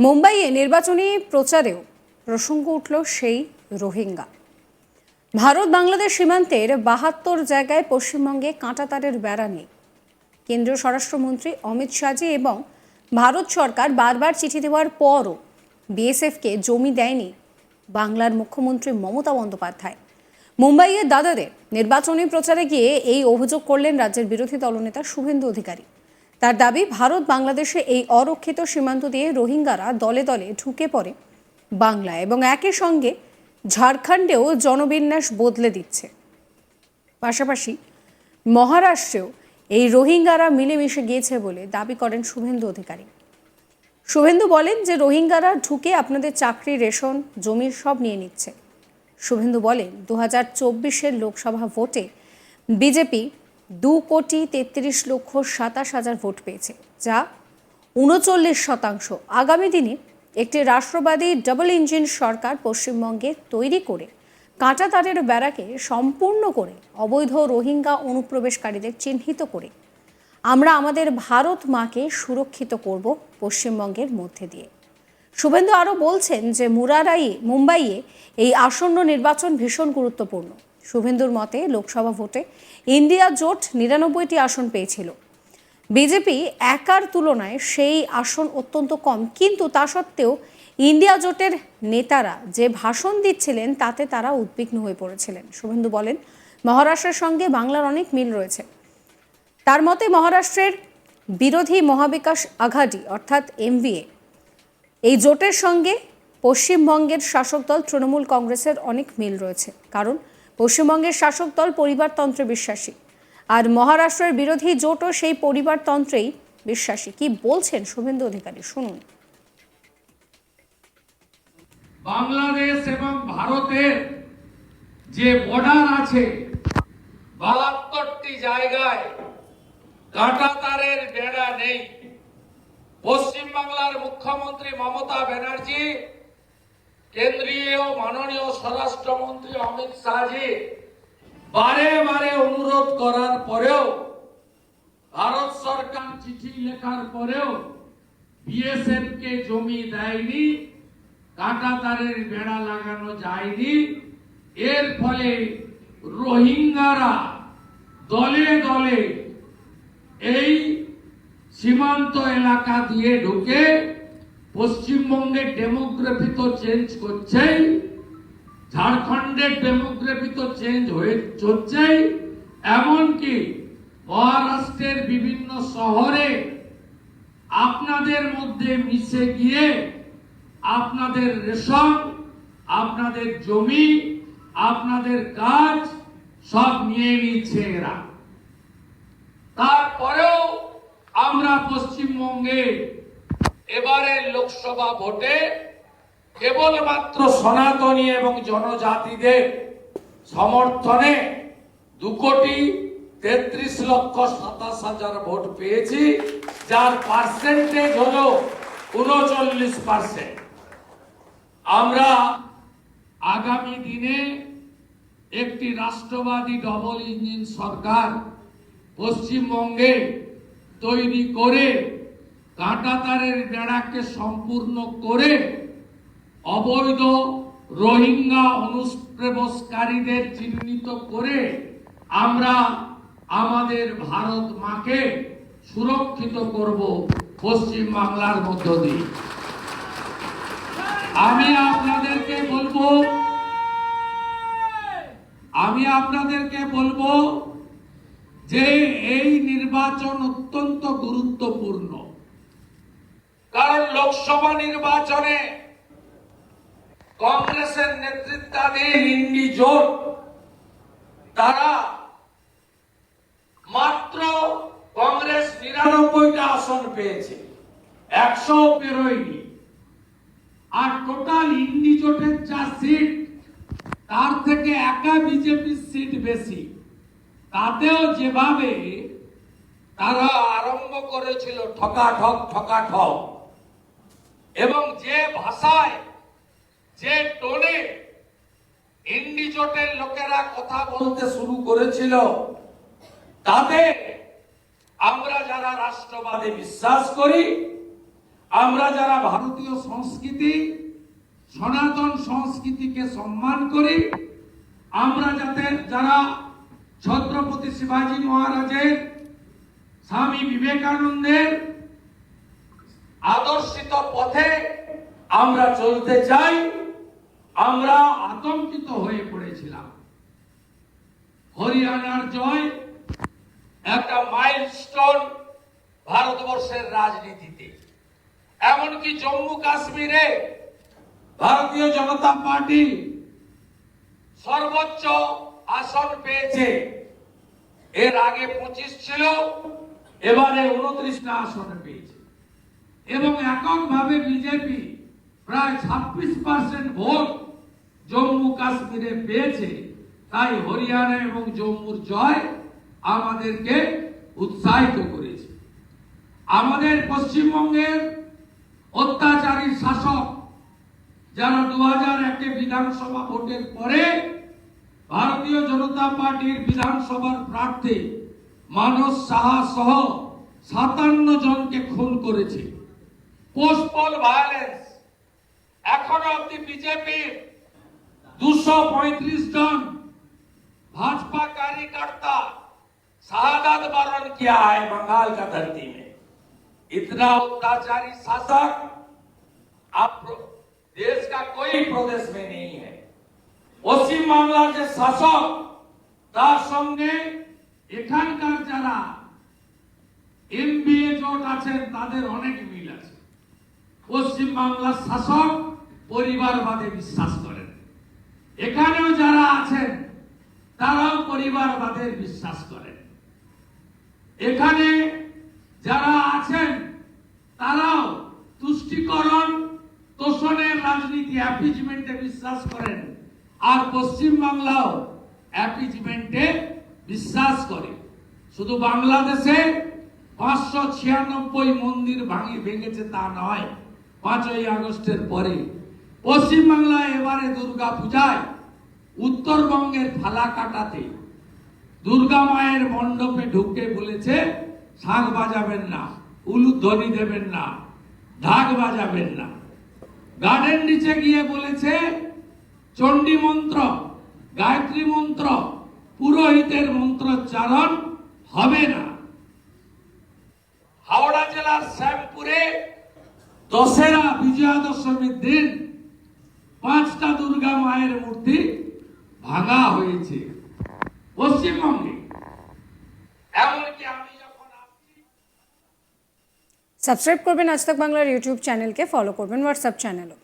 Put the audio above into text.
মুম্বাইয়ে নির্বাচনী প্রচারেও প্রসঙ্গ উঠল সেই রোহিঙ্গা। ভারত বাংলাদেশ সীমান্তের ৭২ জায়গায় পশ্চিমবঙ্গে কাঁটাতারের বেড়া নেই। কেন্দ্রীয় স্বরাষ্ট্রমন্ত্রী অমিত শাহজি এবং ভারত সরকার বারবার চিঠি দেওয়ার পরও বিএসএফকে জমি দেয়নি বাংলার মুখ্যমন্ত্রী মমতা বন্দ্যোপাধ্যায়। মুম্বাইয়ের দাদরে নির্বাচনী প্রচারে গিয়ে এই অভিযোগ করলেন রাজ্যের বিরোধী দলনেতা শুভেন্দু অধিকারী। তার দাবি, ভারত বাংলাদেশে এই অরক্ষিত সীমান্ত দিয়ে রোহিঙ্গারা দলে দলে ঢুকে পড়ে বাংলায় এবং একই সঙ্গে ঝাড়খণ্ডেও জনবিন্যাস বদলে দিচ্ছে। পাশাপাশি মহারাষ্ট্রেও এই রোহিঙ্গারা মিলেমিশে গিয়েছে বলে দাবি করেন শুভেন্দু অধিকারী। শুভেন্দু বলেন যে রোহিঙ্গারা ঢুকে আপনাদের চাকরি, রেশন, জমি সব নিয়ে নিচ্ছে। শুভেন্দু বলেন 2024 লোকসভা ভোটে বিজেপি 2,33,27,000 ভোট পেয়েছে, যা 39%। আগামী দিনে একটি রাষ্ট্রবাদী ডাবল ইঞ্জিন সরকার পশ্চিমবঙ্গে তৈরি করে কাঁটাতারের বেড়াকে সম্পূর্ণ করে অবৈধ রোহিঙ্গা অনুপ্রবেশকারীদের চিহ্নিত করে আমরা আমাদের ভারত মাকে সুরক্ষিত করব পশ্চিমবঙ্গের মধ্যে দিয়ে। শুভেন্দু আরও বলছেন যে মুম্বাইয়ে এই আসন্ন নির্বাচন ভীষণ গুরুত্বপূর্ণ। শুভেন্দুর মতে লোকসভা ভোটে ইন্ডিয়া জোট 99টি আসন পেয়েছিল। বিজেপি একার তুলনায় সেই আসন অত্যন্ত কম, কিন্তু তা সত্ত্বেও ইন্ডিয়া জোটের নেতারা যে ভাষণ দিচ্ছিলেন তাতে তারা উদ্বিগ্ন হয়ে পড়েছিলেন। শুভেন্দু বলেন মহারাষ্ট্রের সঙ্গে বাংলার অনেক মিল রয়েছে। তার মতে মহারাষ্ট্রের বিরোধী মহাবিকাশ আঘাডি অর্থাৎ এমভিএ এই জোটের সঙ্গে পশ্চিমবঙ্গের শাসক দল তৃণমূল কংগ্রেসের অনেক মিল রয়েছে, কারণ পশ্চিমবঙ্গের শাসক দল পরিবারতন্ত্রে বিশ্বাসী, আর মহারাষ্ট্রের বিরোধী জোটও সেই পরিবারতন্ত্রেই বিশ্বাসী। কি বলছেন শুভেন্দু অধিকারী, শুনুন। বাংলাদেশ এবং ভারতের যে বর্ডার আছে ৭২টি জায়গায় কাঁটাতারের বেড়া নেই। পশ্চিমবাংলার মুখ্যমন্ত্রী মমতা ব্যানার্জি, কেন্দ্রীয় মাননীয় স্বরাষ্ট্রমন্ত্রী অমিত শাহজি বারে বারে অনুরোধ করার পরেও, ভারত সরকার চিঠি লেখার পরেও বিএসএফ কে জমি দেয়নি, কাঁটাতারের বেড়া লাগানো যায়নি। এর ফলে রোহিঙ্গারা দলে দলে এই সীমান্ত এলাকা দিয়ে ঢুকে পশ্চিমবঙ্গের ডেমোগ্রাফি তো চেঞ্জ করছেই, ঝাড়খণ্ডের ডেমোগ্রাফি তো চেঞ্জ হয়ে চলছেই, এমনকি মহারাষ্ট্রের বিভিন্ন শহরে আপনাদের মধ্যে মিশে গিয়ে আপনাদের রেশন, আপনাদের জমি, আপনাদের কাজ সব নিয়ে নিচ্ছে এরা। তারপরেও আমরা পশ্চিমবঙ্গে এবারের লোকসভা ভোটে কেবলমাত্র সনাতনী এবং জনজাতিদের সমর্থনে 2,33,27,000 ভোট পেয়েছি, যার পার্সেন্টেজ হলো 39%। আমরা আগামী দিনে একটি রাষ্ট্রবাদী ডবল ইঞ্জিন সরকার পশ্চিমবঙ্গে তৈরি করে কাঁটাতারের বেড়াকে সম্পূর্ণ করে অবৈধ রোহিঙ্গা অনুপ্রবেশকারীদের চিহ্নিত করে আমরা আমাদের ভারত মাকে সুরক্ষিত করব পশ্চিম বাংলার মধ্য দিয়ে। আমি আপনাদেরকে বলবো যে এই নির্বাচন অত্যন্ত গুরুত্বপূর্ণ, কারণ লোকসভা নির্বাচনে কংগ্রেসের নেতৃত্বাধীন ইন্ডি জোট তারা মাত্র কংগ্রেস ৯৯টা আসন পেয়েছে, ১০০ পেরোয়নি। আর টোটাল ইন্ডি জোটের যা সিট তার থেকে একা বিজেপির সিট বেশি। তাতেও যেভাবে তারা আরম্ভ করেছিল ঠকাঠক এবং যে ভাষায়, যে টোনে ইন্ডি জোটের লোকেরা কথা বলতে শুরু করেছিল, তাতে আমরা যারা রাষ্ট্রবাদে বিশ্বাস করি আমরা যারা ভারতীয় সংস্কৃতি সনাতন সংস্কৃতিকে সম্মান করি, আমরা যারা ছত্রপতি শিবাজী মহারাজের, স্বামী বিবেকানন্দের আদর্শিত পথে আমরা চলতে চাই, আমরা আতঙ্কিত হয়ে পড়েছিলাম। হরিয়ানার জয় একটা মাইলস্টোন ভারতবর্ষের রাজনীতিতে। এমনকি জম্মু কাশ্মীরে ভারতীয় জনতা পার্টি সর্বোচ্চ আসন পেয়েছে। এর আগে 25 ছিল, এবারে 29টা আসন পেয়েছে। এবং এককভাবে বিজেপি প্রায় 26% ভোট জম্মু কাশ্মীরে পেয়েছে। তাই হরিয়ানা এবং জম্মুর জয় আমাদেরকে উৎসাহিত করেছে। আমাদের পশ্চিমবঙ্গের অত্যাচারী শাসক যারা 2001 বিধানসভা ভোটের পরে ভারতীয় জনতা পার্টির বিধানসভার প্রার্থী মানস সাহা সহ 57 জনকে খুন করেছে। পোস্টপল ভায়োলেন্স এখনো অব্দি বিজেপির 235 জন भाजपा कार्यकर्ता शहादत वरण किया है बंगाल का धरती में। इतना अत्याचारी शासक अब देश का कोई प्रदेश में नहीं है। পশ্চিম বাংলার যে শাসক তার সঙ্গে এখানকার যারা এমবিএ জোট আছেন তাদের অনেক মিল আছে। পশ্চিম বাংলার শাসক পরিবারবাদে বিশ্বাস করেন, এখানেও যারা আছেন তারাও পরিবারবাদের বিশ্বাস করেন। এখানে যারা আছেন তারাও তুষ্টিকরণ তোষণের রাজনীতি, অ্যাপিজমেন্টে বিশ্বাস করেন। আর পশ্চিম বাংলাও অ্যাপিজমেন্টে বিশ্বাস করে। শুধু বাংলাদেশে 596 মন্দির ভেঙেছে তা নয়, 5ই আগস্টের পরে পশ্চিম বাংলায় এবারে দুর্গা পূজায় উত্তরবঙ্গের ফালাকাটাতে দুর্গা মায়ের মণ্ডপে ঢুকে বলেছে শাঁখ বাজাবেন না, উলুধ্বনি দেবেন না, ঢাক বাজাবেন না। গার্ডেন নিচে গিয়ে বলেছে চণ্ডী মন্ত্র, গায়ত্রী মন্ত্র, পুরোহিতের মন্ত্রোচ্চারণ হবে না। হাওড়া জেলার শ্যামপুরে দশেরা বিজয়া দশমীর দিন 5টা দুর্গা মায়ের মূর্তি ভাঙা হয়েছে পশ্চিমবঙ্গে। এমনকি আমি যখন সাবস্ক্রাইব করবেন আজ তাক বাংলার ইউটিউব চ্যানেলকে, ফলো করবেন হোয়াটসঅ্যাপ চ্যানেলও।